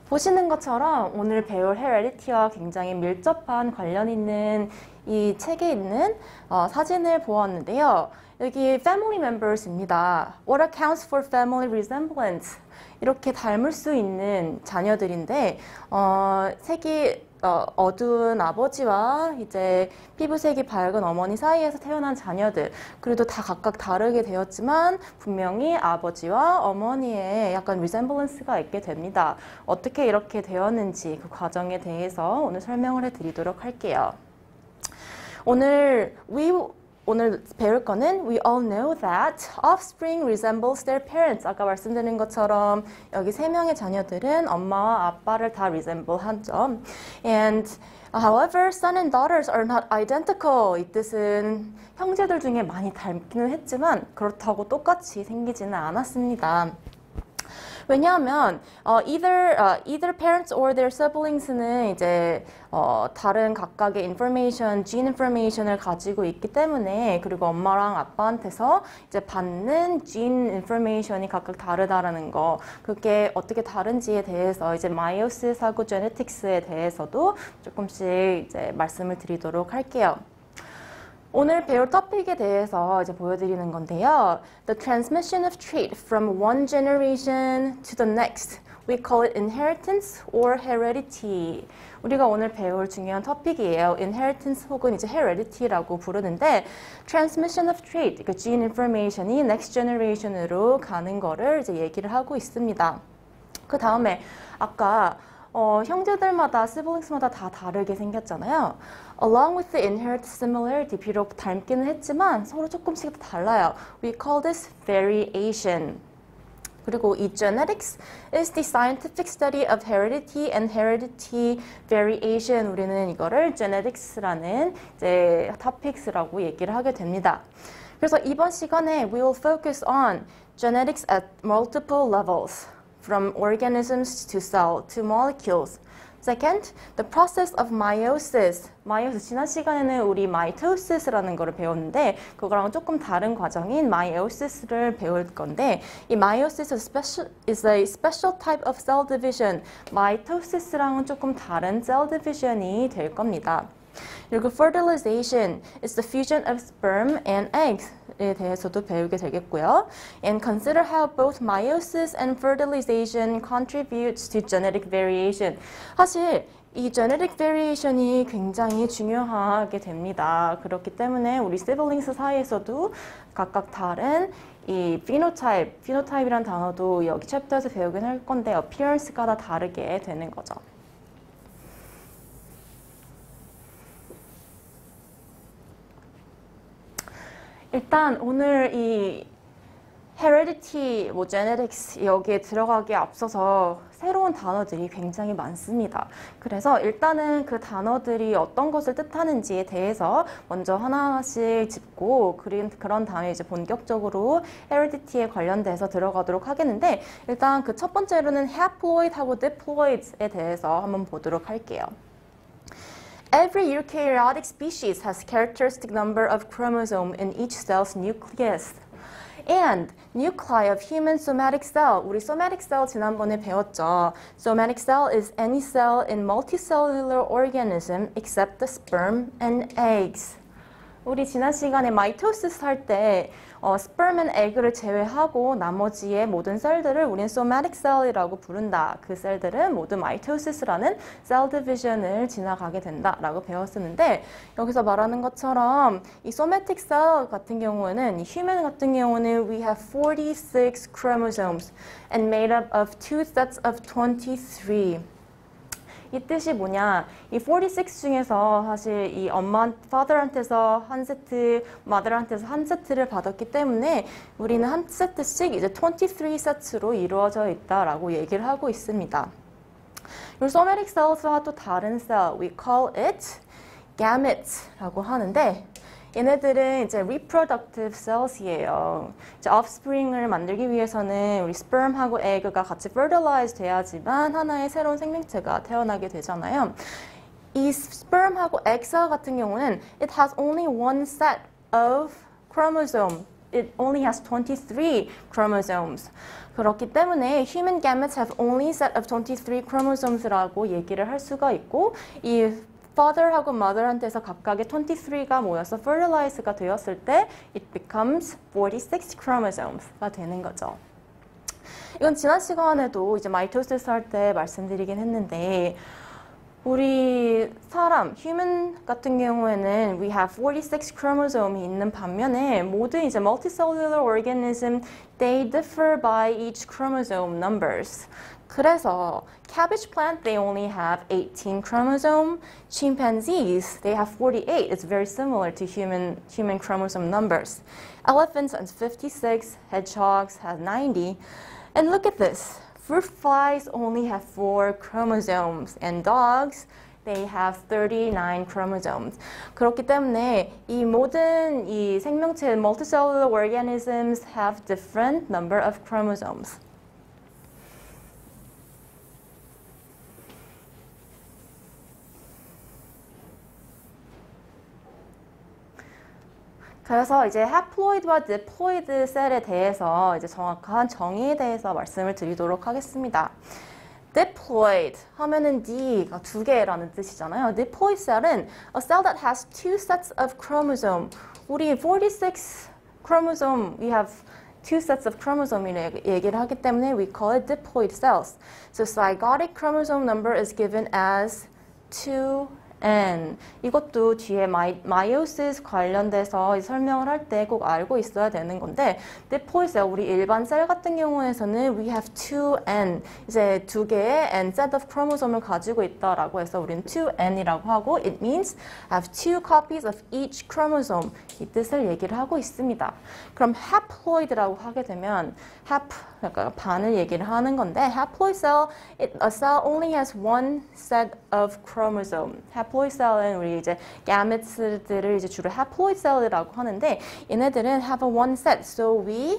보시는 것처럼 오늘 배울 heredity와 굉장히 밀접한 관련 있는 이 책에 있는 사진을 보았는데요. 여기 family members입니다. What accounts for family resemblance? 이렇게 닮을 수 있는 자녀들인데 색이 어두운 아버지와 이제 피부색이 밝은 어머니 사이에서 태어난 자녀들, 그래도 다 각각 다르게 되었지만 분명히 아버지와 어머니의 약간 리sem블런스가 있게 됩니다. 어떻게 이렇게 되었는지 그 과정에 대해서 오늘 설명을 해드리도록 할게요. 오늘 배울 거는 We all know that offspring resembles their parents. 아까 말씀드린 것처럼 여기 3명의 자녀들은 엄마와 아빠를 다 resemble 하죠. And however, son and daughters are not identical. 이 뜻은 형제들 중에 많이 닮기는 했지만 그렇다고 똑같이 생기지는 않았습니다. 왜냐하면 either parents or their siblings는 이제 다른 각각의 information, gene information을 가지고 있기 때문에, 그리고 엄마랑 아빠한테서 이제 받는 gene information이 각각 다르다라는 거, 그게 어떻게 다른지에 대해서 이제 meiosis하고 genetics에 대해서도 조금씩 이제 말씀을 드리도록 할게요. 오늘 배울 토픽에 대해서 이제 보여드리는 건데요. The transmission of trait from one generation to the next. We call it inheritance or heredity. 우리가 오늘 배울 중요한 토픽이에요. inheritance 혹은 이제 heredity라고 부르는데, transmission of trait, 그 gene information이 next generation으로 가는 거를 이제 얘기를 하고 있습니다. 그 다음에 아까 형제들마다, siblings마다 다 다르게 생겼잖아요. Along with the inherent similarity, 비록 닮기는 했지만 서로 조금씩 달라요. We call this variation. 그리고 이 genetics is the scientific study of heredity and heredity variation. 우리는 이거를 genetics라는 이제 topics라고 얘기를 하게 됩니다. 그래서 이번 시간에 we will focus on genetics at multiple levels. From organisms to cell to molecules. Second, the process of meiosis. meiosis, 지난 시간에는 우리 mitosis라는 거를 배웠는데 그거랑 조금 다른 과정인 meiosis를 배울 건데, 이 meiosis is a special type of cell division. mitosis랑은 조금 다른 cell division이 될 겁니다. 그리고 fertilization is the fusion of sperm and eggs에 대해서도 배우게 되겠고요. And consider how both meiosis and fertilization contributes to genetic variation. 사실 이 genetic variation이 굉장히 중요하게 됩니다. 그렇기 때문에 우리 siblings 사이에서도 각각 다른 이 phenotype이란 단어도 여기 챕터에서 배우긴 할 건데 appearance가 다 다르게 되는 거죠. 일단 오늘 이 heredity, genetics 여기에 들어가기에 앞서서 새로운 단어들이 굉장히 많습니다. 그래서 일단은 그 단어들이 어떤 것을 뜻하는지에 대해서 먼저 하나하나씩 짚고 그런 다음에 이제 본격적으로 heredity에 관련돼서 들어가도록 하겠는데, 일단 그 첫 번째로는 haploid하고 diploid에 대해서 한번 보도록 할게요. Every eukaryotic species has characteristic number of chromosomes in each cell's nucleus. And nuclei of human somatic cell. 우리 somatic cell 지난번에 배웠죠. Somatic cell is any cell in multicellular organism except the sperm and eggs. 우리 지난 시간에 mitosis 할 때 sperm and egg를 제외하고 나머지의 모든 셀들을 우리는 somatic cell이라고 부른다. 그 셀들은 모두 mitosis라는 cell division을 지나가게 된다라고 배웠었는데, 여기서 말하는 것처럼 이 somatic cell 같은 경우에는, 이 human 같은 경우는 we have 46 chromosomes and made up of two sets of 23. 이 뜻이 뭐냐, 이 46 중에서 사실 이 father한테서 한 세트, mother한테서 한 세트를 받았기 때문에 우리는 한 세트씩 이제 23 세트로 이루어져 있다라고 얘기를 하고 있습니다. 이 somatic cells와 또 다른 cell, we call it gametes라고 하는데, 얘네들은 이제 reproductive cells이에요. 이제 offspring을 만들기 위해서는 우리 sperm하고 egg가 같이 fertilize 돼야지만 하나의 새로운 생명체가 태어나게 되잖아요. 이 sperm하고 egg cell 같은 경우는 it has only one set of chromosome. it only has 23 chromosomes. 그렇기 때문에 human gametes have only set of 23 chromosomes라고 얘기를 할 수가 있고 이 father하고 mother한테서 각각의 23가 모여서 fertilize가 되었을 때 it becomes 46 chromosomes가 되는 거죠. 이건 지난 시간에도 이제 마이토시스 할 때 말씀드리긴 했는데 우리 사람, human 같은 경우에는 we have 46 chromosome이 있는 반면에 모든 이제 multicellular organism they differ by each chromosome numbers. 그래서 cabbage plant they only have 18 chromosome. Chimpanzees they have 48. It's very similar to human chromosome numbers. Elephants has 56. Hedgehogs have 90. And look at this. Fruit flies only have 4 chromosomes, and dogs, they have 39 chromosomes. 그렇기 때문에 이 모든 이 생명체, multicellular organisms have different number of chromosomes. 그래서 이제 haploid와 diploid 셀에 대해서 이제 정확한 정의에 대해서 말씀을 드리도록 하겠습니다. diploid 하면은 D가 두 개라는 뜻이잖아요. diploid 셀은 a cell that has two sets of chromosome. 우리 46 chromosome, we have two sets of chromosome 얘기를 하기 때문에 we call it diploid cells. So zygotic chromosome number is given as 2N. 이것도 뒤에 마이오시스 관련돼서 설명을 할 때 꼭 알고 있어야 되는 건데 diploid cell, 우리 일반 셀 같은 경우에서는 we have 2N, 이제 두 개의 N set of chromosome을 가지고 있다라고 해서 우리는 2N이라고 하고 it means have two copies of each chromosome 이 뜻을 얘기를 하고 있습니다. 그럼 haploid라고 하게 되면 그러니까 반을 얘기를 하는 건데 haploid cell, a cell only has one set of chromosome. haploid cell은 우리 이제 gametes들을 이제 주로 haploid cell이라고 하는데 얘네들은 have a one set, so we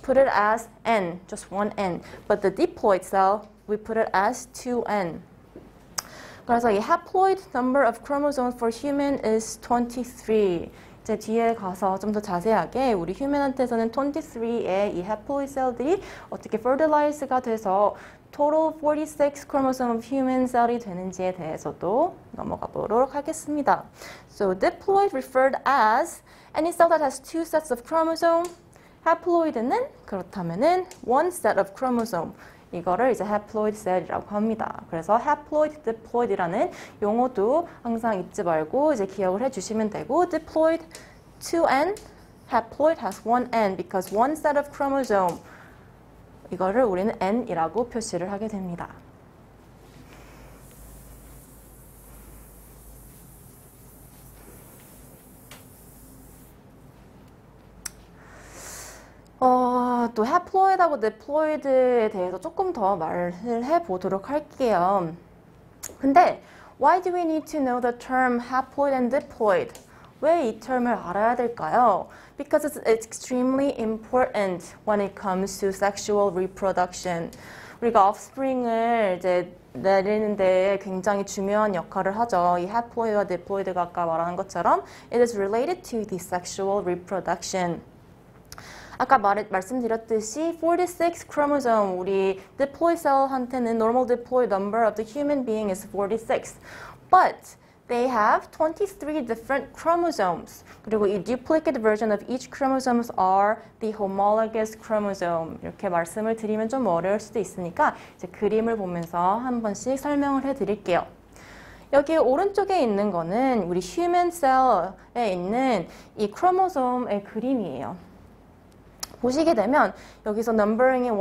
put it as N, just one N. But the diploid cell, we put it as 2N. 그래서 이 haploid number of chromosomes for human is 23. 이제 뒤에 가서 좀 더 자세하게 우리 휴먼한테서는 23의 이 haploid 셀들이 어떻게 fertilize가 돼서 total 46 chromosome of human cell이 되는지에 대해서도 넘어가 보도록 하겠습니다. So diploid referred as any cell that has two sets of chromosome. haploid는 그렇다면은 one set of chromosome. 이거를 이제 haploid cell이라고 합니다. 그래서 haploid, diploid이라는 용어도 항상 잊지 말고 이제 기억을 해주시면 되고 diploid 2N, haploid has 1N because one set of chromosome. 이거를 우리는 N이라고 표시를 하게 됩니다. 또 haploid하고 diploid에 대해서 조금 더 말을 해보도록 할게요. 근데 why do we need to know the term haploid and diploid? 왜 이 term을 알아야 될까요? Because it's extremely important when it comes to sexual reproduction. 우리가 offspring을 이제 내리는데 굉장히 중요한 역할을 하죠. 이 haploid와 diploid가 아까 말한 것처럼 it is related to the sexual reproduction. 아까 말씀드렸듯이 46 chromosome, 우리 diploid cell한테는 normal diploid number of the human being is 46. But they have 23 different chromosomes. 그리고 이 duplicate version of each chromosomes are the homologous chromosome. 이렇게 말씀을 드리면 좀 어려울 수도 있으니까 이제 그림을 보면서 한 번씩 설명을 해드릴게요. 여기 오른쪽에 있는 거는 우리 human cell에 있는 이 크로모솜의 그림이에요. 보시게 되면 여기서 numbering이 1, 2,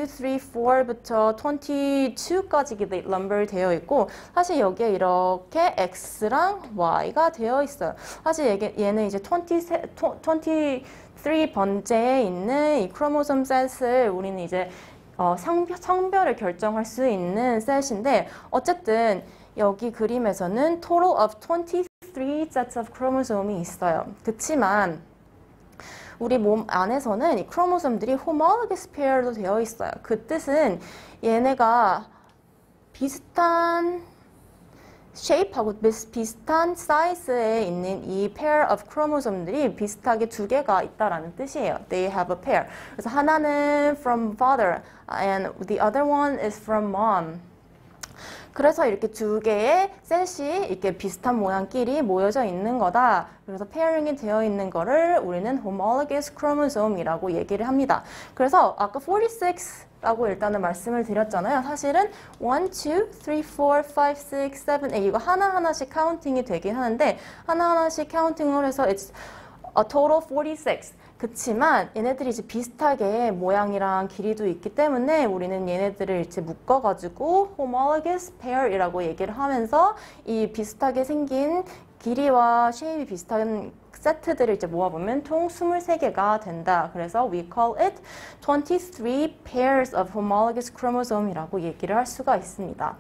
3, 4부터 22까지 number 되어 있고 사실 여기에 이렇게 X랑 Y가 되어 있어요. 사실 얘는 이제 23번째에 있는 이 크로모솜 셋을 우리는 이제 성별을 결정할 수 있는 셋인데 어쨌든 여기 그림에서는 total of 23 sets of chromosome이 있어요. 그치만 우리 몸 안에서는 이 크로모솜들이 homologous pair로 되어 있어요. 그 뜻은 얘네가 비슷한 shape하고 비슷한 사이즈에 있는 이 pair of chromosome들이 비슷하게 두 개가 있다라는 뜻이에요. They have a pair. 그래서 하나는 from father and the other one is from mom. 그래서 이렇게 두 개의 셋이 이렇게 비슷한 모양끼리 모여져 있는 거다. 그래서 페어링이 되어 있는 거를 우리는 homologous chromosome이라고 얘기를 합니다. 그래서 아까 46라고 일단은 말씀을 드렸잖아요. 사실은 1, 2, 3, 4, 5, 6, 7, 8 이거 하나하나씩 카운팅이 되긴 하는데 하나하나씩 카운팅을 해서 it's a total 46. 그치만 얘네들이 이제 비슷하게 모양이랑 길이도 있기 때문에 우리는 얘네들을 이제 묶어가지고 homologous pair이라고 얘기를 하면서 이 비슷하게 생긴 길이와 쉐입이 비슷한 세트들을 이제 모아보면 총 23개가 된다. 그래서 we call it 23 pairs of homologous chromosome이라고 얘기를 할 수가 있습니다.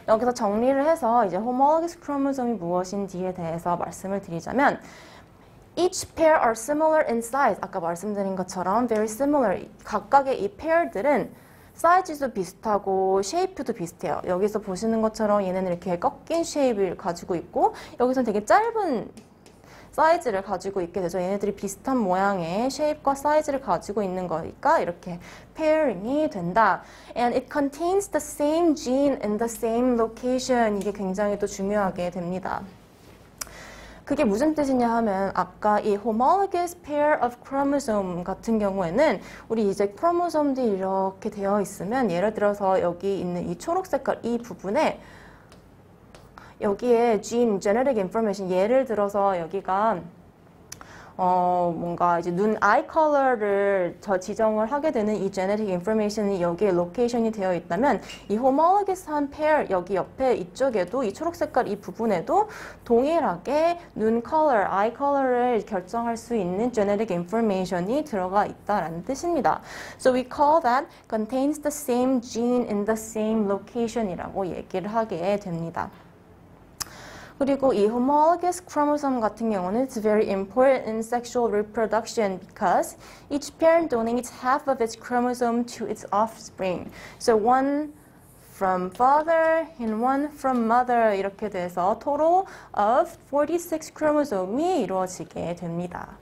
여기서 정리를 해서 이제 homologous chromosome이 무엇인지에 대해서 말씀을 드리자면 Each pair are similar in size. 아까 말씀드린 것처럼 very similar. 각각의 이 pair들은 사이즈도 비슷하고 쉐이프도 비슷해요. 여기서 보시는 것처럼 얘네는 이렇게 꺾인 쉐입을 가지고 있고 여기서는 되게 짧은 사이즈를 가지고 있게 되죠. 얘네들이 비슷한 모양의 쉐입과 사이즈를 가지고 있는 거니까 이렇게 pairing이 된다. And it contains the same gene in the same location. 이게 굉장히 또 중요하게 됩니다. 그게 무슨 뜻이냐 하면 아까 이 homologous pair of chromosome 같은 경우에는 우리 이제 크로모솜들이 이렇게 되어 있으면 예를 들어서 여기 있는 이 초록 색깔 이 부분에 여기에 gene, genetic information 예를 들어서 여기가 뭔가 이제 눈 eye color를 지정을 하게 되는 이 genetic information이 여기에 로케이션이 되어 있다면 이 homologous한 pair 여기 옆에 이쪽에도 이 초록 색깔 이 부분에도 동일하게 눈 color, eye color를 결정할 수 있는 genetic information이 들어가 있다라는 뜻입니다. So we call that contains the same gene in the same location이라고 얘기를 하게 됩니다. 그리고 이 homologous chromosome 같은 경우는 it's very important in sexual reproduction because each parent donates half of its chromosome to its offspring. So one from father and one from mother 이렇게 돼서 total of 46 chromosome이 이루어지게 됩니다.